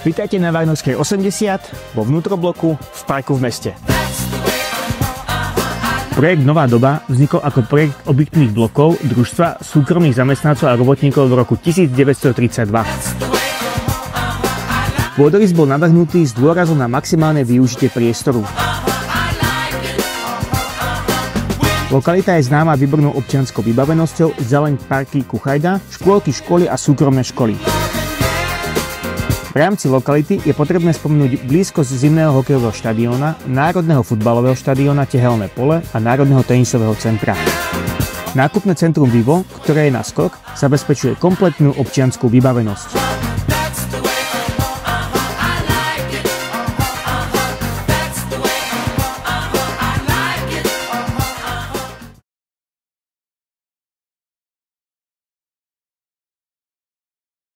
Vítajte na Vajnovskej 80 vo vnútrobloku v parku v meste. Projekt Nová doba vznikol ako projekt obytných blokov Družstva súkromných zamestnancov a robotníkov v roku 1932. Pôdorys bol navrhnutý s dôrazom na maximálne využitie priestoru. Lokalita je známa výbornou občianskou vybavenosťou, zeleň parky Kuchajda, škôlky, školy a súkromné školy. V rámci lokality je potrebné spomenúť blízkosť zimného hokejového štadióna, národného futbalového štadióna Tehelné pole a národného tenisového centra. Nákupné centrum Vivo, ktoré je na skok, zabezpečuje kompletnú občiansku vybavenosť.